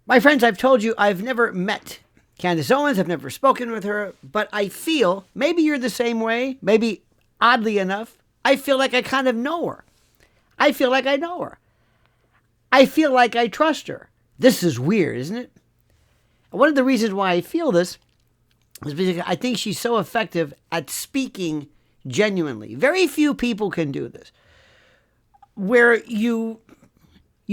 My friends, I've told you I've never met Candace Owens. I've never spoken with her, but I feel, maybe you're the same way, maybe oddly enough, I feel like I kind of know her. I feel like I know her. I feel like I trust her. This is weird, isn't it? One of the reasons why I feel this is because I think she's so effective at speaking genuinely. Very few people can do this. Where you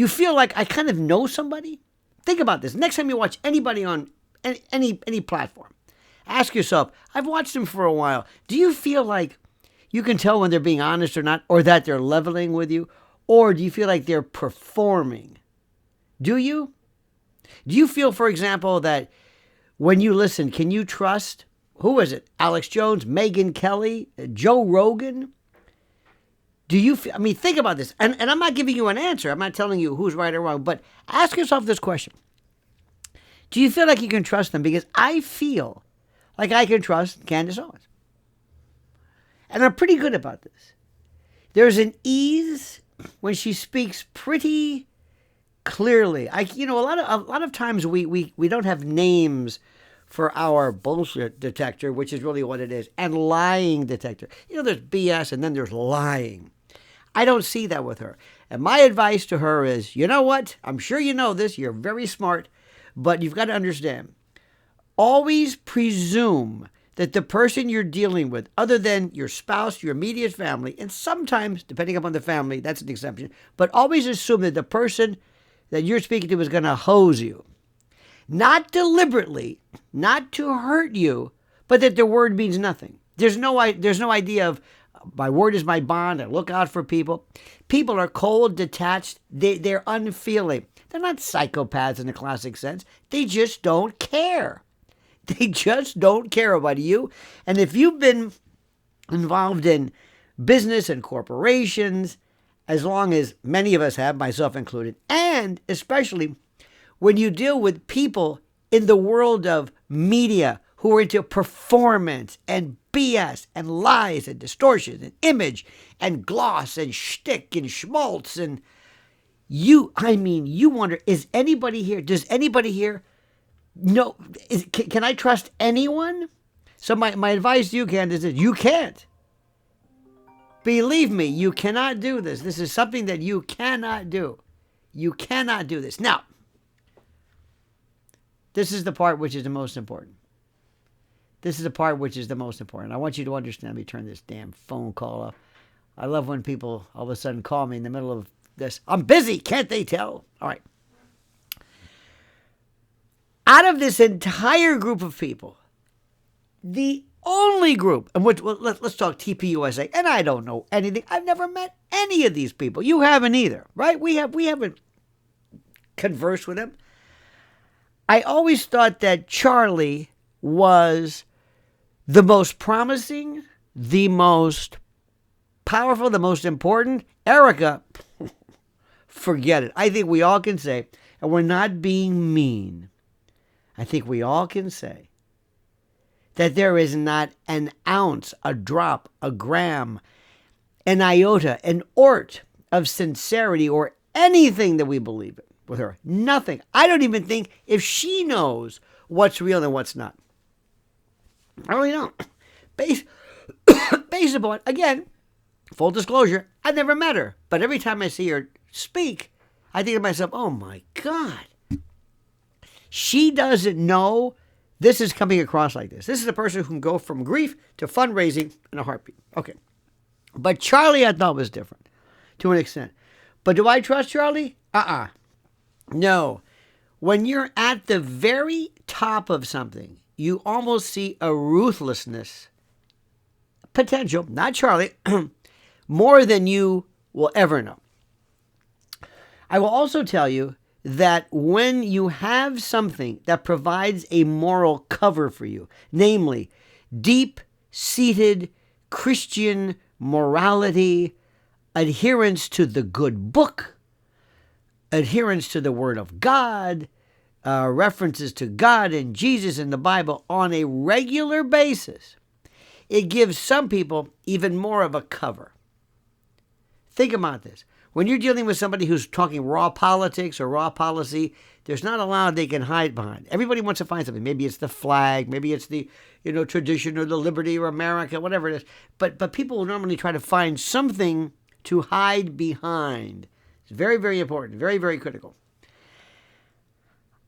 feel like I kind of know somebody. Think about this. Next time you watch anybody on any platform, ask yourself, I've watched them for a while. Do you feel like you can tell when they're being honest or not, or that they're leveling with you? Or do you feel like they're performing? Do you? Do you feel, for example, that when you listen, can you trust, who is it? Alex Jones, Megyn Kelly, Joe Rogan? Do you feel, think about this. And I'm not giving you an answer. I'm not telling you who's right or wrong, but ask yourself this question. Do you feel like you can trust them? Because I feel like I can trust Candace Owens. And I'm pretty good about this. There's an ease when she speaks pretty clearly. A lot of times we don't have names for our bullshit detector, which is really what it is, and lying detector. There's BS and then there's lying. I don't see that with her. And my advice to her is, you know what? I'm sure you know this. You're very smart, but you've got to understand. Always presume that the person you're dealing with, other than your spouse, your immediate family, and sometimes, depending upon the family, that's an exception, but always assume that the person that you're speaking to is going to hose you. Not deliberately, not to hurt you, but that their word means nothing. There's no idea of, my word is my bond, I look out for people. People are cold, detached, they're unfeeling. They're not psychopaths in the classic sense. They just don't care. They just don't care about you. And if you've been involved in business and corporations, as long as many of us have, myself included, and especially when you deal with people in the world of media who are into performance and BS and lies and distortion and image and gloss and shtick and schmaltz and you wonder, is anybody here? Does anybody here know? Can I trust anyone? So my advice to you, Candace, is you can't. Believe me, you cannot do this. This is something that you cannot do. You cannot do this. Now, this is the part which is the most important. This is the part which is the most important. I want you to understand. Let me turn this damn phone call off. I love when people all of a sudden call me in the middle of this. I'm busy. Can't they tell? All right. Out of this entire group of people, the only group, and let's talk TPUSA, and I don't know anything. I've never met any of these people. You haven't either, right? We haven't conversed with them. I always thought that Charlie was the most promising, the most powerful, the most important. Erica, forget it. I think we all can say, and we're not being mean, I think we all can say that there is not an ounce, a drop, a gram, an iota, an ort of sincerity or anything that we believe in with her. Nothing. I don't even think if she knows what's real and what's not. I really don't. Based upon, again, full disclosure, I've never met her. But every time I see her speak, I think to myself, oh my God. She doesn't know this is coming across like this. This is a person who can go from grief to fundraising in a heartbeat. Okay. But Charlie, I thought, was different to an extent. But do I trust Charlie? No. When you're at the very top of something, you almost see a ruthlessness potential, not Charlie, more than you will ever know. I will also tell you that when you have something that provides a moral cover for you, namely deep-seated Christian morality, adherence to the good book, adherence to the Word of God, references to God and Jesus in the Bible on a regular basis, it gives some people even more of a cover. Think about this. When you're dealing with somebody who's talking raw politics or raw policy, There's not a lot they can hide behind. Everybody wants to find something. Maybe it's the flag. Maybe it's the tradition or the liberty or America, whatever it is. But people will normally try to find something to hide behind. It's very, very important. Very, very critical.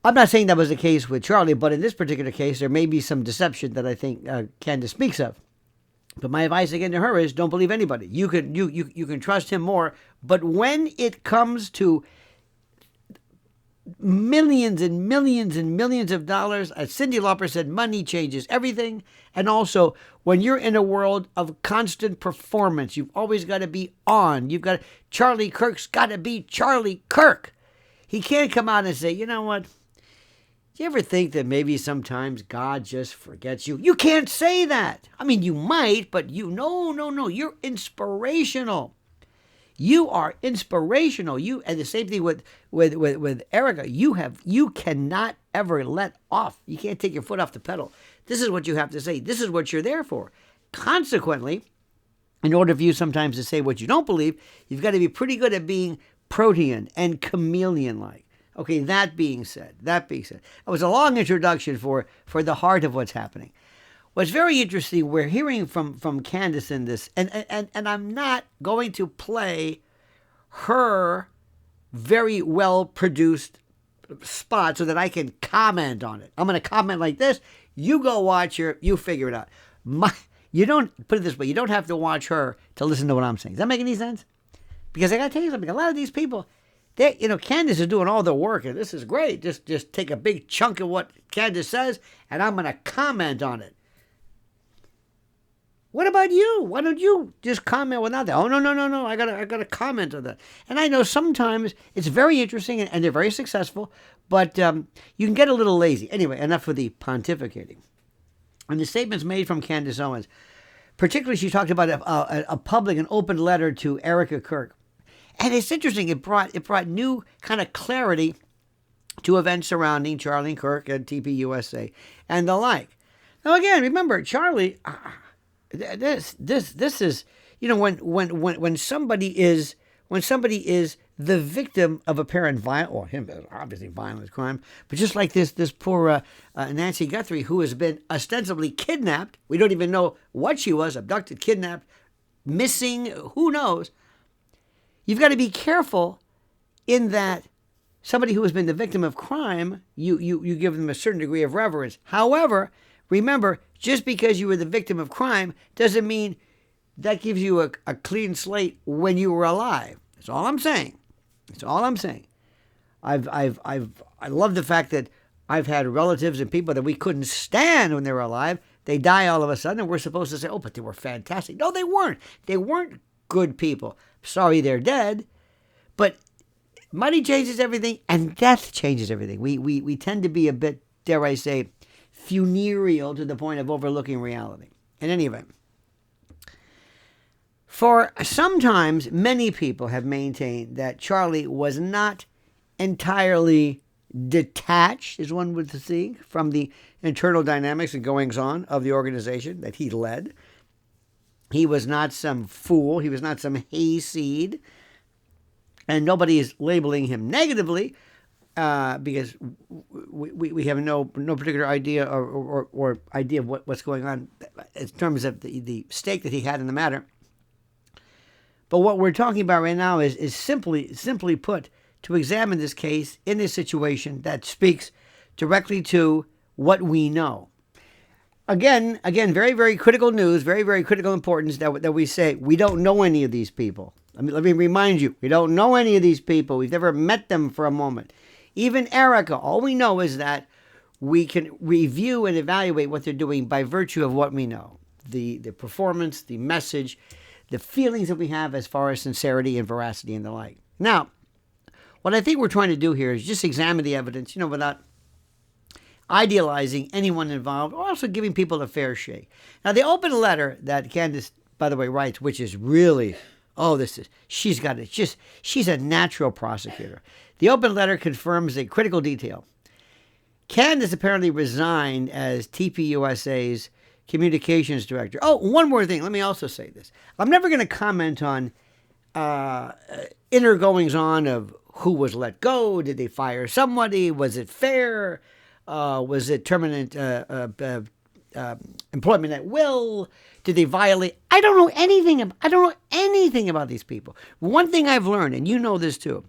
I'm not saying that was the case with Charlie, but in this particular case, there may be some deception that I think Candace speaks of. But my advice again to her is don't believe anybody. You can trust him more. But when it comes to millions and millions and millions of dollars, as Cyndi Lauper said, money changes everything. And also, when you're in a world of constant performance, you've always got to be on. Charlie Kirk's got to be Charlie Kirk. He can't come out and say, you know what? Do you ever think that maybe sometimes God just forgets you? You can't say that. I mean, you might, but no. You're inspirational. You are inspirational. And the same thing with Erica. You cannot ever let off. You can't take your foot off the pedal. This is what you have to say. This is what you're there for. Consequently, in order for you sometimes to say what you don't believe, you've got to be pretty good at being protean and chameleon-like. Okay, that being said, that was a long introduction for the heart of what's happening. What's very interesting, we're hearing from Candace in this, and I'm not going to play her very well-produced spot so that I can comment on it. I'm going to comment like this. You go watch her. You figure it out. You don't, put it this way, you don't have to watch her to listen to what I'm saying. Does that make any sense? Because I got to tell you something. A lot of these people, Candace is doing all the work, and this is great. Just take a big chunk of what Candace says, and I'm going to comment on it. What about you? Why don't you just comment without that? Oh, no. I gotta comment on that. And I know sometimes it's very interesting, and they're very successful, but you can get a little lazy. Anyway, enough of the pontificating. And the statements made from Candace Owens, particularly she talked about a public and open letter to Erica Kirk. And it's interesting. It brought new kind of clarity to events surrounding Charlie Kirk and TPUSA and the like. Now again, remember Charlie. This is when somebody is the victim of apparent violence, or him obviously violent crime, but just like this poor Nancy Guthrie, who has been ostensibly kidnapped. We don't even know what she was: abducted, kidnapped, missing. Who knows? You've got to be careful in that somebody who has been the victim of crime, you give them a certain degree of reverence. However, remember, just because you were the victim of crime doesn't mean that gives you a clean slate when you were alive. That's all I'm saying. I love the fact that I've had relatives and people that we couldn't stand when they were alive. They die all of a sudden, and we're supposed to say, oh, but they were fantastic. No, they weren't. They weren't good people. Sorry they're dead. But money changes everything, and death changes everything. We tend to be a bit, dare I say, funereal to the point of overlooking reality. In any event, for sometimes many people have maintained that Charlie was not entirely detached, as one would think, from the internal dynamics and goings-on of the organization that he led. He was not some fool. He was not some hayseed. And nobody is labeling him negatively, because we have no particular idea or idea of what's going on in terms of the stake that he had in the matter. But what we're talking about right now is simply put, to examine this case in this situation that speaks directly to what we know. Again, very, very critical news, very, very critical importance that we say we don't know any of these people. Let me remind you, we don't know any of these people. We've never met them for a moment. Even Erica, all we know is that we can review and evaluate what they're doing by virtue of what we know. The performance, the message, the feelings that we have as far as sincerity and veracity and the like. Now, what I think we're trying to do here is just examine the evidence, without idealizing anyone involved, or also giving people a fair shake. Now, the open letter that Candace, by the way, writes, which is really, she's a natural prosecutor. The open letter confirms a critical detail. Candace apparently resigned as TPUSA's communications director. Oh, one more thing. Let me also say this. I'm never going to comment on inner goings-on of who was let go? Did they fire somebody? Was it fair? Was it permanent employment at will? Did they violate? I don't know anything about these people. One thing I've learned, and you know this too,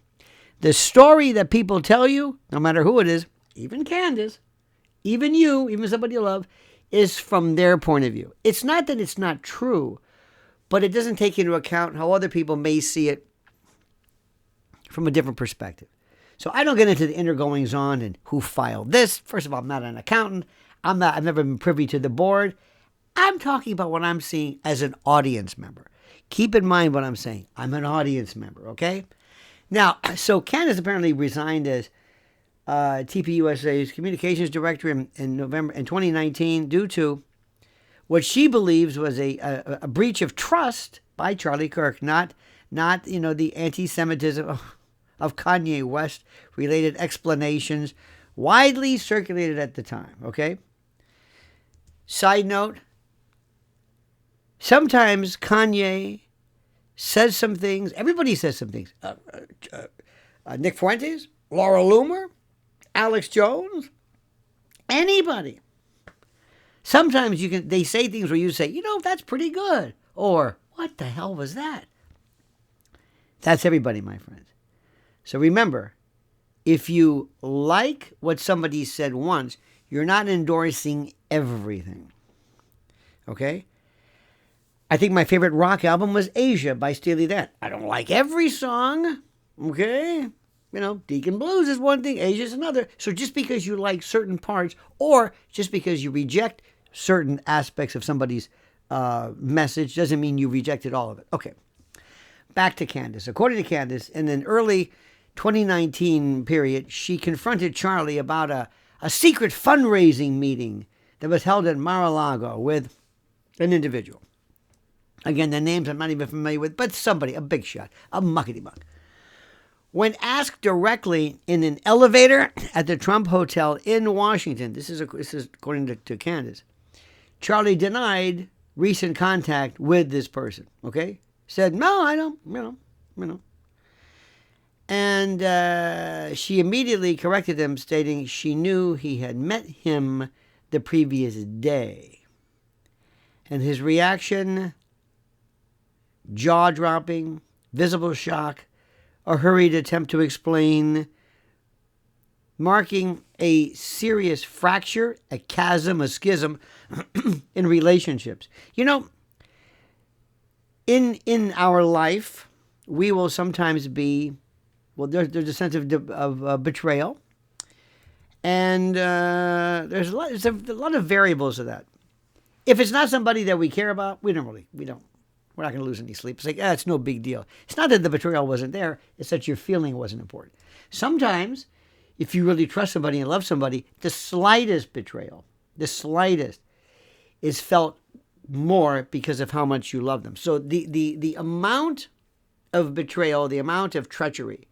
the story that people tell you, no matter who it is, even Candace, even you, even somebody you love, is from their point of view. It's not that it's not true, but it doesn't take into account how other people may see it from a different perspective. So I don't get into the inner goings on and who filed this. First of all, I'm not an accountant. I've never been privy to the board. I'm talking about what I'm seeing as an audience member. Keep in mind what I'm saying. I'm an audience member, okay? Now, so Candace apparently resigned as TPUSA's communications director in November in 2019 due to what she believes was a breach of trust by Charlie Kirk, not the anti-Semitism of Kanye West related explanations widely circulated at the time. Okay. Side note: sometimes Kanye says some things. Everybody says some things. Nick Fuentes, Laura Loomer, Alex Jones, anybody. Sometimes they say things where you say, that's pretty good. Or, what the hell was that? That's everybody, my friends. So remember, if you like what somebody said once, you're not endorsing everything. Okay? I think my favorite rock album was Asia by Steely Dan. I don't like every song. Okay? Deacon Blues is one thing, Asia's another. So just because you like certain parts, or just because you reject certain aspects of somebody's message, doesn't mean you rejected all of it. Okay, back to Candace. According to Candace, in an early 2019 period, she confronted Charlie about a secret fundraising meeting that was held at Mar-a-Lago with an individual. Again, the names I'm not even familiar with, but somebody, a big shot, a muckety-muck. When asked directly in an elevator at the Trump Hotel in Washington, this is according to Candace, Charlie denied recent contact with this person, okay? Said, no, I don't, And she immediately corrected him, stating she knew he had met him the previous day. And his reaction, jaw-dropping, visible shock, a hurried attempt to explain, marking a serious fracture, a chasm, a schism in relationships. In our life, we will sometimes be, there's a sense of betrayal, and there's a lot of variables of that. If it's not somebody that we care about, we're not going to lose any sleep. It's like, it's no big deal. It's not that the betrayal wasn't there. It's that your feeling wasn't important. Sometimes, if you really trust somebody and love somebody, the slightest betrayal, is felt more because of how much you love them. So the amount of betrayal, the amount of treachery,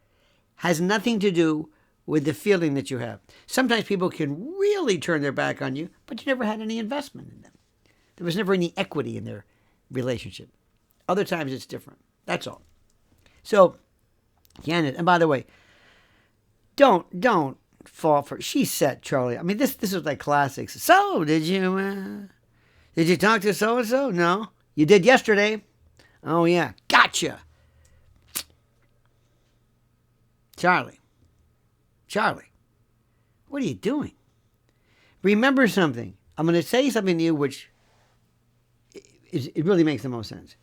has nothing to do with the feeling that you have. Sometimes people can really turn their back on you, but you never had any investment in them. There was never any equity in their relationship. Other times it's different. That's all. So, Candace, and by the way, don't fall for. She said, Charlie. I mean, this was like classics. So, did you talk to so and so? No, you did yesterday. Oh yeah, gotcha. Charlie, what are you doing? Remember something. I'm going to say something to you which it really makes the most sense.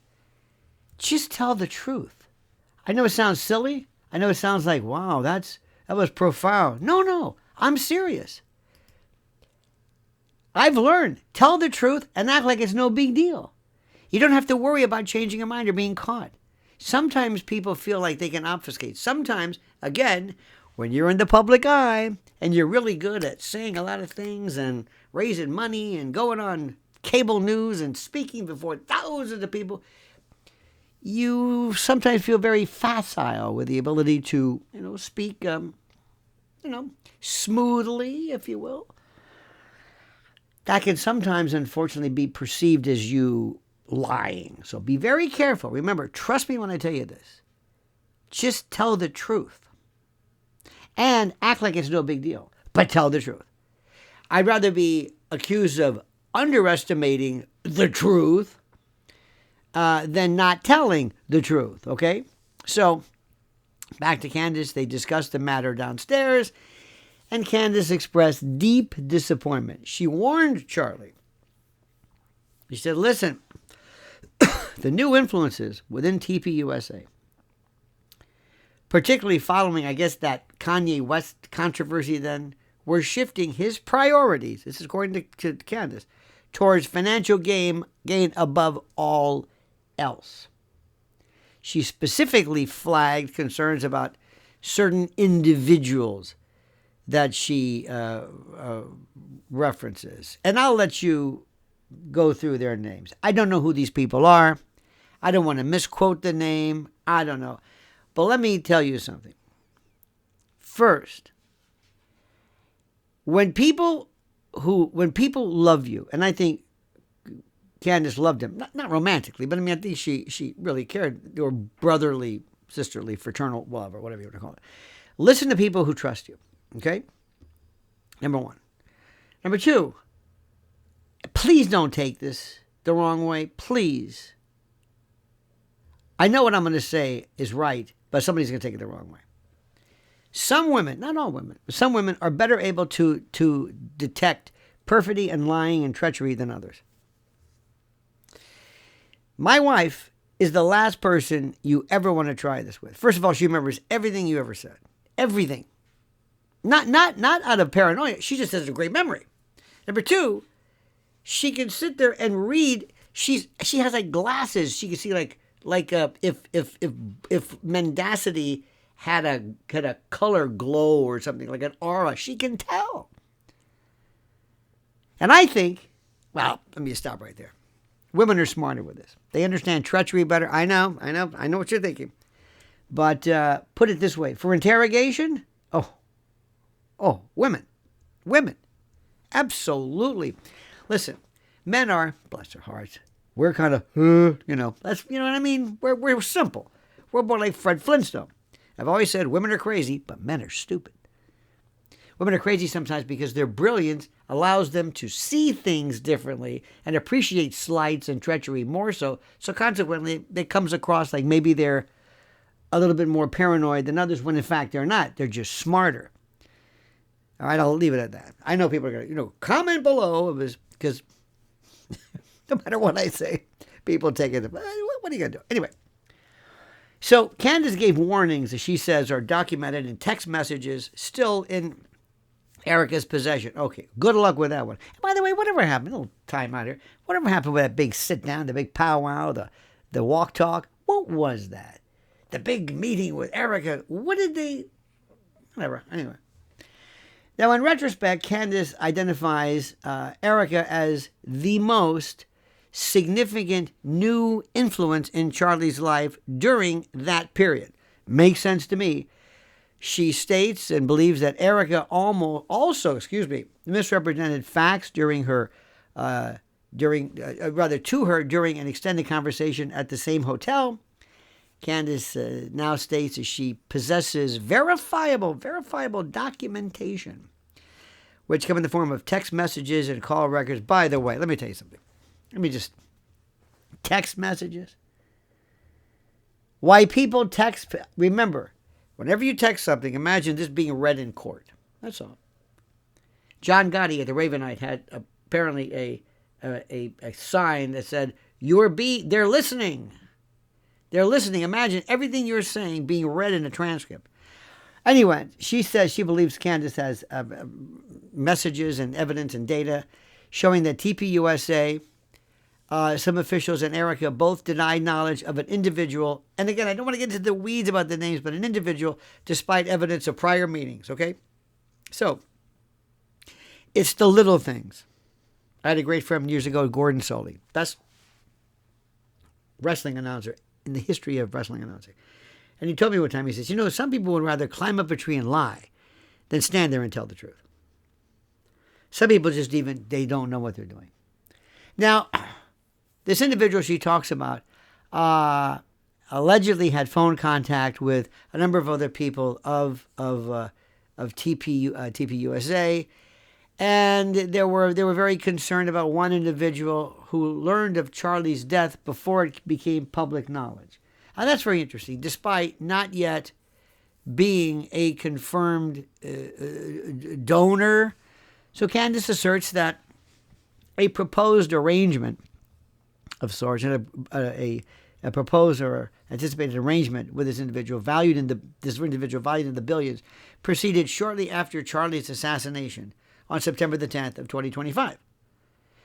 Just tell the truth. I know it sounds silly. I know it sounds like, wow, that was profound. No, I'm serious. I've learned. Tell the truth and act like it's no big deal. You don't have to worry about changing your mind or being caught. Sometimes people feel like they can obfuscate. Sometimes, again, when you're in the public eye and you're really good at saying a lot of things and raising money and going on cable news and speaking before thousands of people, you sometimes feel very facile with the ability to, speak, smoothly, if you will. That can sometimes, unfortunately, be perceived as you lying. So be very careful. Remember, trust me when I tell you this. Just tell the truth. and act like it's no big deal, but tell the truth. I'd rather be accused of underestimating the truth than not telling the truth, okay? So, back to Candace. They discussed the matter downstairs, and Candace expressed deep disappointment. She warned Charlie. She said, listen, the new influences within TPUSA, particularly following, I guess, that Kanye West controversy then, were shifting his priorities, this is according to Candace, towards financial gain above all else. She specifically flagged concerns about certain individuals that she references. And I'll let you go through their names. I don't know who these people are. I don't want to misquote the name. I don't know. But let me tell you something. First, when people love you, and I think Candace loved him, not romantically, but I mean, I think she really cared. They were brotherly, sisterly, fraternal love, or whatever you want to call it. Listen to people who trust you, okay? Number one. Number two, please don't take this the wrong way. Please. I know what I'm going to say is right, but somebody's going to take it the wrong way. Some women, not all women, but some women are better able to detect perfidy and lying and treachery than others. My wife is the last person you ever want to try this with. First of all, she remembers everything you ever said. Everything. Not out of paranoia. She just has a great memory. Number two, she can sit there and read. She has like glasses. She can see like if mendacity had a color glow or something, like an aura, she can tell. And I think, well, let me stop right there. Women are smarter with this. They understand treachery better. I know what you're thinking. But put it this way. For interrogation, women. Absolutely. Listen, men are, bless their hearts, we're kind of, that's, you know what I mean? We're simple. We're more like Fred Flintstone. I've always said women are crazy, but men are stupid. Women are crazy sometimes because their brilliance allows them to see things differently and appreciate slights and treachery more so. So consequently, it comes across like maybe they're a little bit more paranoid than others when in fact they're not. They're just smarter. All right, I'll leave it at that. I know people are going to, comment below because no matter what I say, people take it. What are you going to do? Anyway. So Candace gave warnings that she says are documented in text messages still in Erica's possession. Okay, good luck with that one. And by the way, whatever happened, a little time out here, whatever happened with that big sit down, the big powwow, the walk talk? What was that? The big meeting with Erica? What did they? Whatever. Anyway. Now, in retrospect, Candace identifies Erica as the most significant new influence in Charlie's life during that period. Makes sense to me. She states and believes that Erica also misrepresented facts during her to her during an extended conversation at the same hotel. Candace now states that she possesses verifiable documentation, which come in the form of text messages and call records. By the way, let me tell you something. Text messages. Why people text, remember, whenever you text something, imagine this being read in court. That's all. John Gotti at the Ravenite had apparently a sign that said, they're listening. They're listening. Imagine everything you're saying being read in a transcript. Anyway, she says she believes Candace has messages and evidence and data showing that TPUSA, some officials and Erica both denied knowledge of an individual. And again, I don't want to get into the weeds about the names, but an individual despite evidence of prior meetings, okay? So, it's the little things. I had a great friend years ago, Gordon Soley, best wrestling announcer in the history of wrestling announcing. And he told me one time, he says, some people would rather climb up a tree and lie than stand there and tell the truth. Some people they don't know what they're doing. Now, this individual she talks about allegedly had phone contact with a number of other people of TPUSA, and they were very concerned about one individual who learned of Charlie's death before it became public knowledge. And that's very interesting, despite not yet being a confirmed donor. So Candace asserts that a proposed arrangement of sorts, and a proposed or anticipated arrangement with this individual valued in the billions, proceeded shortly after Charlie's assassination on September the 10th of 2025.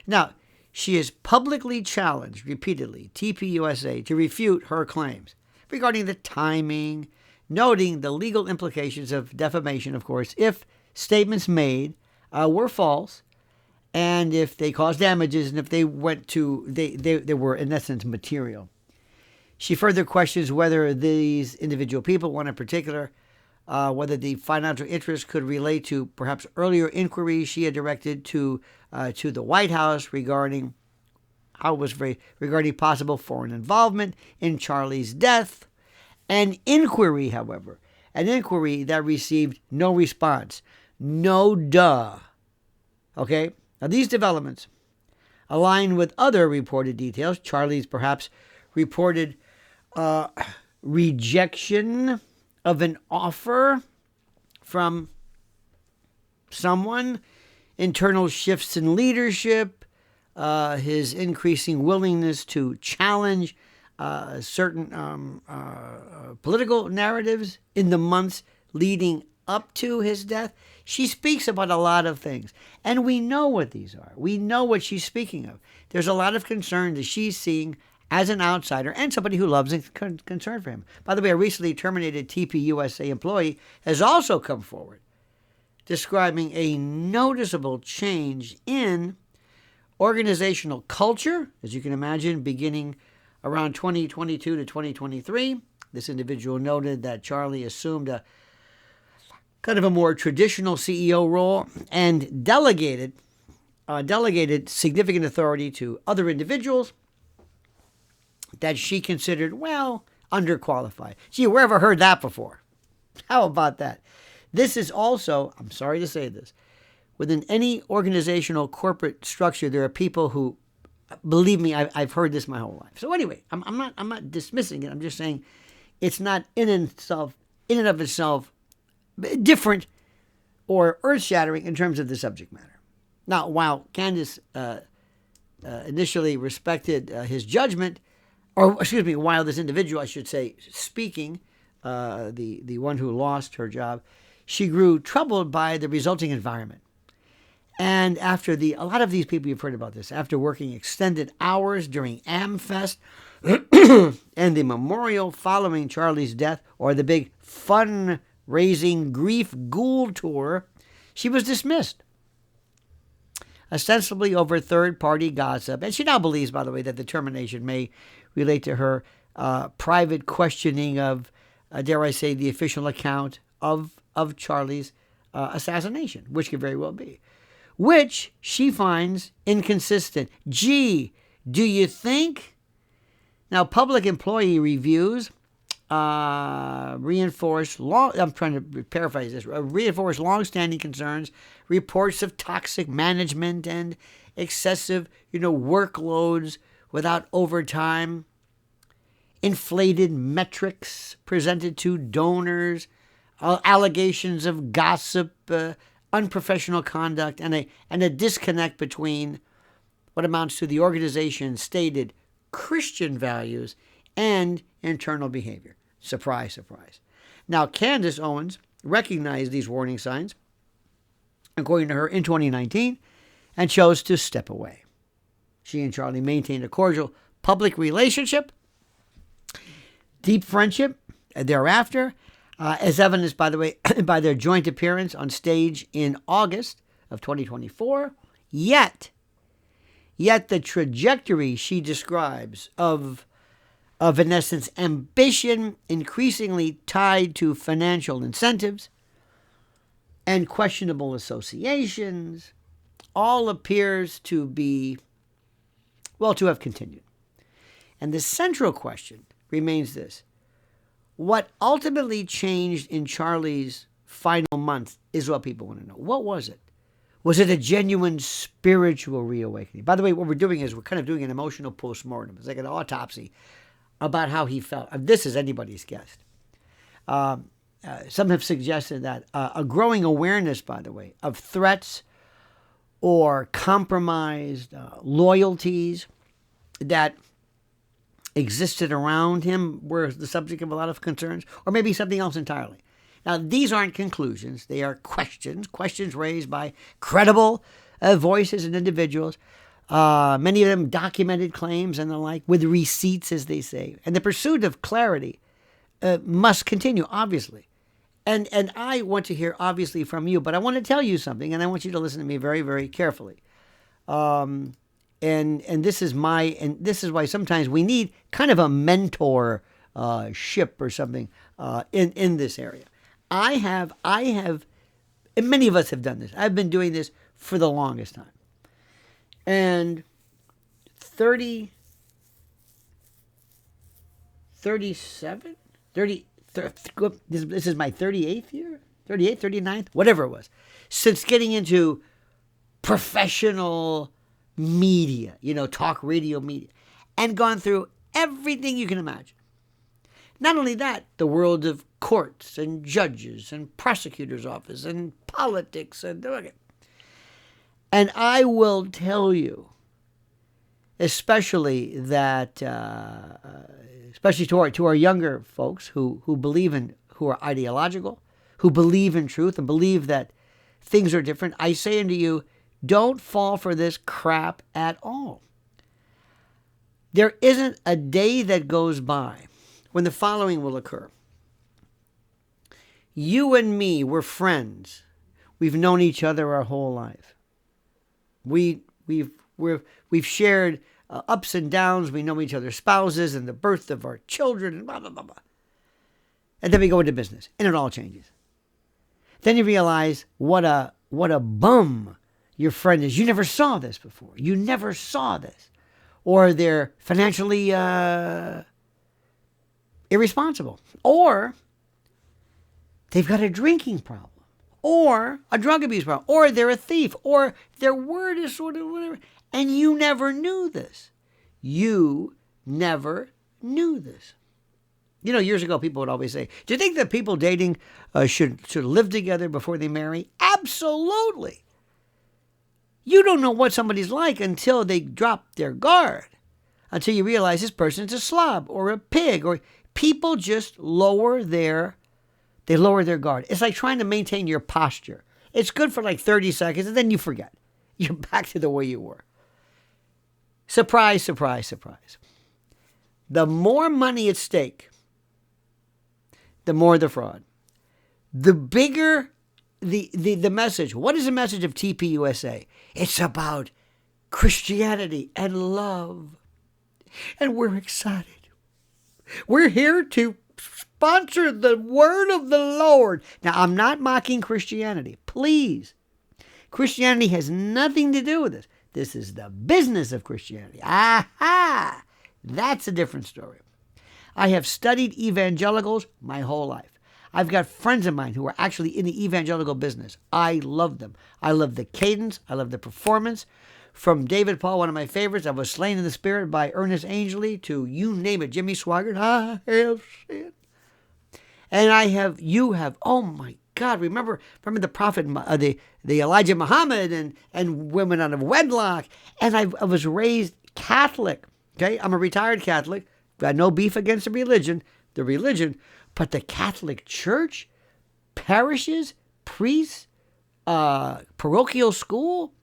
Now, she has publicly challenged repeatedly TPUSA to refute her claims regarding the timing, noting the legal implications of defamation, of course, if statements made were false, and if they caused damages, and if they were in essence material. She further questions whether these individual people, one in particular, whether the financial interest could relate to perhaps earlier inquiries she had directed to the White House regarding regarding possible foreign involvement in Charlie's death. An inquiry, however, that received no response. No duh. Okay? Now, these developments align with other reported details. Charlie's perhaps reported rejection of an offer from someone, internal shifts in leadership, his increasing willingness to challenge certain political narratives in the months leading up to his death. She speaks about a lot of things, and we know what these are. We know what she's speaking of. There's a lot of concern that she's seeing as an outsider and somebody who loves and concerned for him. By the way, a recently terminated TPUSA employee has also come forward describing a noticeable change in organizational culture, as you can imagine, beginning around 2022 to 2023. This individual noted that Charlie assumed a kind of a more traditional CEO role and delegated significant authority to other individuals that she considered, underqualified. Gee, where have I heard that before? How about that? This is also, I'm sorry to say this, within any organizational corporate structure, there are people who, believe me, I've heard this my whole life. So anyway, I'm not dismissing it. I'm just saying it's not in and of itself different or earth-shattering in terms of the subject matter. Now, while Candace initially respected his judgment, while this individual, I should say, speaking, the one who lost her job, she grew troubled by the resulting environment. And after a lot of these people, you've heard about this, after working extended hours during AmFest and the memorial following Charlie's death, or the big fundraising grief ghoul tour, she was dismissed, ostensibly over third-party gossip. And she now believes, by the way, that the termination may relate to her private questioning of, dare I say, the official account of Charlie's assassination, which could very well be, which she finds inconsistent. Gee, do you think? Now, public employee reviews reinforce long-standing concerns, reports of toxic management and excessive, workloads without overtime, inflated metrics presented to donors, allegations of gossip, unprofessional conduct, and a disconnect between what amounts to the organization's stated Christian values and internal behavior. Surprise, surprise. Now, Candace Owens recognized these warning signs, according to her, in 2019, and chose to step away. She and Charlie maintained a cordial public relationship, deep friendship thereafter, as evidenced, by the way, by their joint appearance on stage in August of 2024. Yet the trajectory she describes of in essence, ambition increasingly tied to financial incentives and questionable associations, all appears to have continued. And the central question remains this: what ultimately changed in Charlie's final month is what people want to know. What was it? Was it a genuine spiritual reawakening? By the way, what we're doing is we're kind of doing an emotional postmortem. It's like an autopsy about how he felt. This is anybody's guess. Some have suggested that a growing awareness, by the way, of threats or compromised loyalties that existed around him were the subject of a lot of concerns, or maybe something else entirely. Now, these aren't conclusions. They are questions raised by credible voices and individuals, many of them documented claims and the like, with receipts, as they say. And the pursuit of clarity must continue, obviously. And I want to hear, obviously, from you, but I want to tell you something, and I want you to listen to me very, very carefully. And this is why sometimes we need kind of a mentor ship or something in this area. I have, and many of us have done this. I've been doing this for the longest time. And 37, 30, this is my 38th year, 38th, 39th, whatever it was, since getting into professional media, talk radio media, and gone through everything you can imagine. Not only that, the world of courts and judges and prosecutors' office and politics and I will tell you, especially that, especially to our younger folks who are ideological, who believe in truth and believe that things are different. I say unto you, don't fall for this crap at all. There isn't a day that goes by when the following will occur. You and me, we're friends. We've known each other our whole life. We've shared ups and downs. We know each other's spouses and the birth of our children and blah, blah, blah, blah. And then we go into business and it all changes. Then you realize what a bum your friend is. You never saw this before. You never saw this. Or they're financially irresponsible. Or they've got a drinking problem. Or a drug abuse problem. Or they're a thief. Or their word is sort of whatever. And you never knew this. You never knew this. Years ago, people would always say, do you think that people dating should live together before they marry? Absolutely. You don't know what somebody's like until they drop their guard, until you realize this person's a slob or a pig, or people just lower their guard. It's like trying to maintain your posture. It's good for like 30 seconds, and then you forget. You're back to the way you were. Surprise, surprise, surprise. The more money at stake, the more the fraud. The bigger the message. What is the message of TPUSA? It's about Christianity and love. And we're excited. We're here to sponsor the word of the Lord. Now, I'm not mocking Christianity. Please. Christianity has nothing to do with this. This is the business of Christianity. Aha! That's a different story. I have studied evangelicals my whole life. I've got friends of mine who are actually in the evangelical business. I love them. I love the cadence. I love the performance. From David Paul, one of my favorites, I Was Slain in the Spirit by Ernest Angley, to you name it, Jimmy Swaggart, I have sinned. And you have, oh my God, remember the prophet, the Elijah Muhammad and women out of wedlock. And I was raised Catholic. Okay, I'm a retired Catholic. Got no beef against the religion, but the Catholic Church, parishes, priests, parochial school,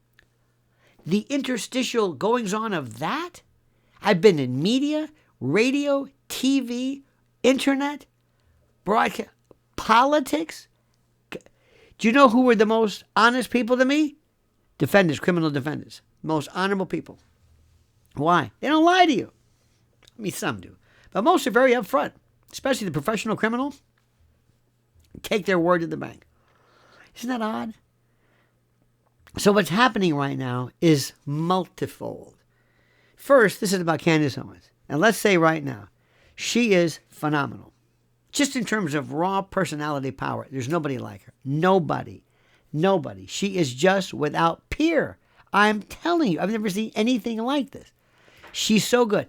the interstitial goings-on of that. I've been in media, radio, TV, internet, broadcast, politics. Do you know who were the most honest people to me? Defendants, criminal defendants. Most honorable people. Why? They don't lie to you. I mean, some do. But most are very upfront, especially the professional criminal. Take their word to the bank. Isn't that odd? So what's happening right now is multifold. First, this is about Candace Owens. And let's say right now, she is phenomenal. Just in terms of raw personality power, there's nobody like her. Nobody. Nobody. She is just without peer. I'm telling you, I've never seen anything like this. She's so good.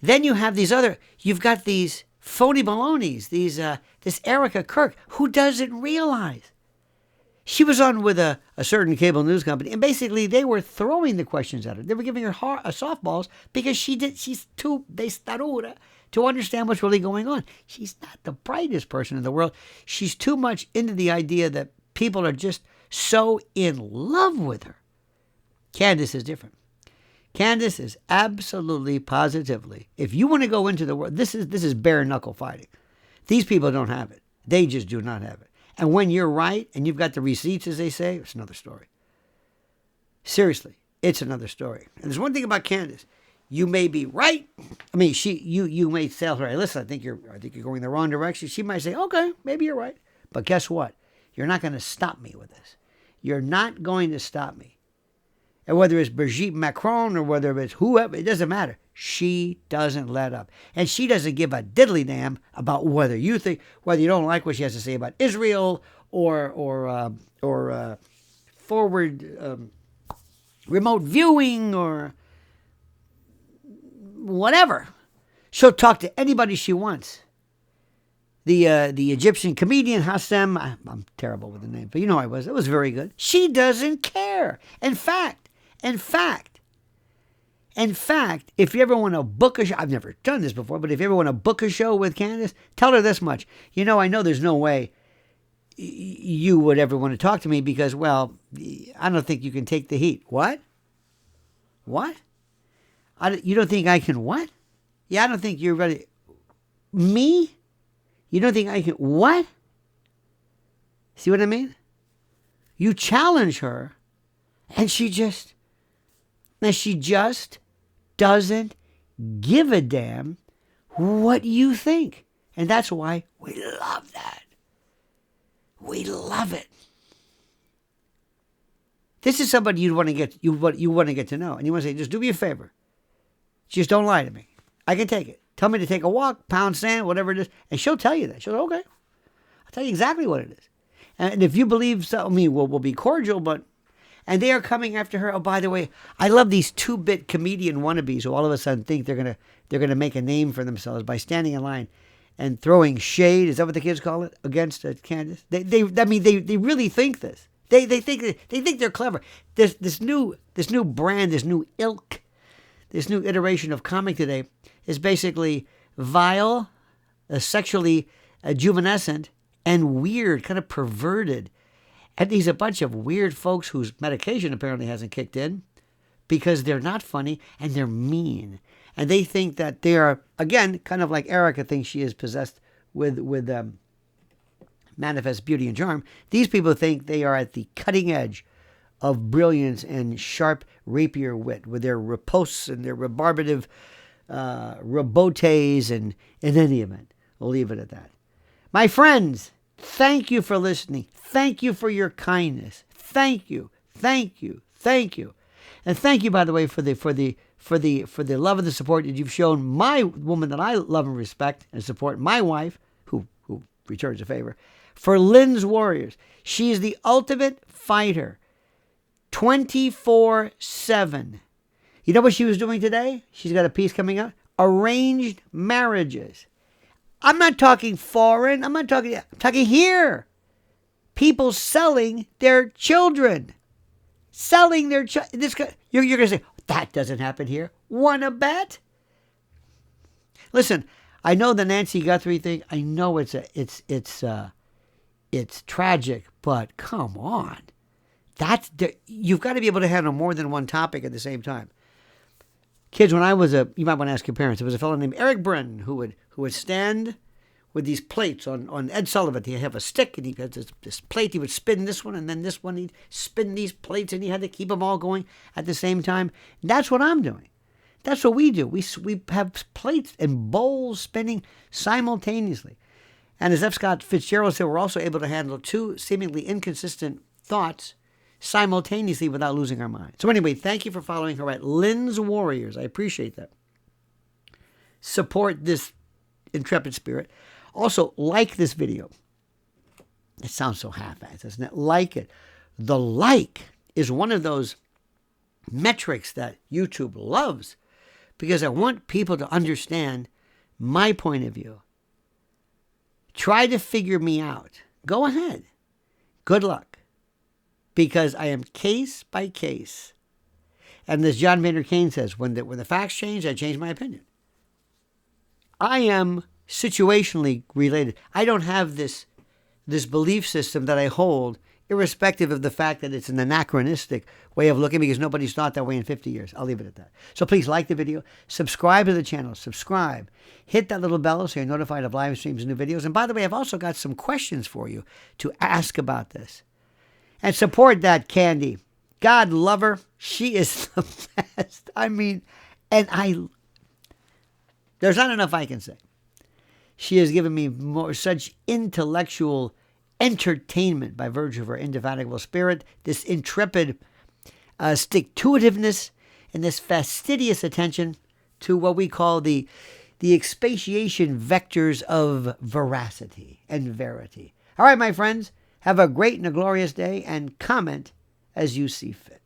Then you've got these phony balonies, this Erica Kirk, who doesn't realize. She was on with a certain cable news company, and basically they were throwing the questions at her. They were giving her softballs because she's too testaruda to understand what's really going on. She's not the brightest person in the world. She's too much into the idea that people are just so in love with her. Candace is different. Candace is absolutely, positively, if you want to go into the world, this is bare knuckle fighting. These people don't have it. They just do not have it. And when you're right and you've got the receipts, as they say, it's another story. Seriously, it's another story. And there's one thing about Candace. You may be right. I mean, you may tell her, hey, listen, I think you're going the wrong direction. She might say, okay, maybe you're right. But guess what? You're not going to stop me with this. You're not going to stop me. And whether it's Brigitte Macron or whether it's whoever, it doesn't matter. She doesn't let up. And she doesn't give a diddly damn about whether you don't like what she has to say about Israel or forward remote viewing or whatever. She'll talk to anybody she wants. The Egyptian comedian Hassem, I'm terrible with the name, but you know I was. It was very good. She doesn't care. In fact, if you ever want to book a show, I've never done this before, but if you ever want to book a show with Candace, tell her this much. I know there's no way you would ever want to talk to me because, well, I don't think you can take the heat. What? You don't think I can what? Yeah, I don't think you're ready. Me? You don't think I can what? See what I mean? You challenge her, and she just doesn't give a damn what you think. And that's why we love that. We love it. This is somebody you want to get to know. And you want to say, just do me a favor. Just don't lie to me. I can take it. Tell me to take a walk, pound sand, whatever it is. And she'll tell you that. She'll say, okay. I'll tell you exactly what it is. And if you believe so, we'll be cordial, but... And they are coming after her. Oh, by the way, I love these 2-bit comedian wannabes who all of a sudden think they're gonna make a name for themselves by standing in line and throwing shade. Is that what the kids call it? Against Candace? They really think this. They think they're clever. This new brand, this new ilk, this new iteration of comic today is basically vile, sexually juvenescent, and weird, kind of perverted. And these are a bunch of weird folks whose medication apparently hasn't kicked in because they're not funny and they're mean. And they think that they are, again, kind of like Erica thinks she is possessed with manifest beauty and charm. These people think they are at the cutting edge of brilliance and sharp rapier wit with their ripostes and their rebarbative rabotes, and in any event, we'll leave it at that. My friends, thank you for listening. Thank you for your kindness. Thank you. And thank you, by the way, for the love and the support that you've shown my woman that I love and respect and support, my wife, who returns a favor, for Lynn's Warriors. She is the ultimate fighter, 24/7. You know what she was doing today? She's got a piece coming out. Arranged marriages. I'm not talking foreign. I'm talking here. People selling their children. You're going to say, that doesn't happen here. Wanna bet? Listen, I know the Nancy Guthrie thing. I know it's tragic, but come on. You've got to be able to handle more than one topic at the same time. Kids, you might want to ask your parents. There was a fellow named Eric Brennan who would stand with these plates on Ed Sullivan. He'd have a stick and he had this plate. He would spin this one and then this one. He'd spin these plates and he had to keep them all going at the same time. That's what I'm doing. That's what we do. We have plates and bowls spinning simultaneously. And as F. Scott Fitzgerald said, we're also able to handle two seemingly inconsistent thoughts simultaneously without losing our mind. So anyway, thank you for following her at Lynn's Warriors. I appreciate that. Support this intrepid spirit. Also, like this video. It sounds so half-assed, doesn't it? Like it. The like is one of those metrics that YouTube loves because I want people to understand my point of view. Try to figure me out. Go ahead. Good luck. Because I am case by case. And as John Maynard Keynes says, when the facts change, I change my opinion. I am situationally related. I don't have this belief system that I hold, irrespective of the fact that it's an anachronistic way of looking, because nobody's thought that way in 50 years. I'll leave it at that. So please like the video, subscribe to the channel, subscribe, hit that little bell so you're notified of live streams and new videos. And by the way, I've also got some questions for you to ask about this. And support that Candy. God love her. She is the best. I mean, there's not enough I can say. She has given me such intellectual entertainment by virtue of her indefatigable spirit, this intrepid stick-to-itiveness, and this fastidious attention to what we call the expatiation vectors of veracity and verity. All right, my friends, have a great and a glorious day, and comment as you see fit.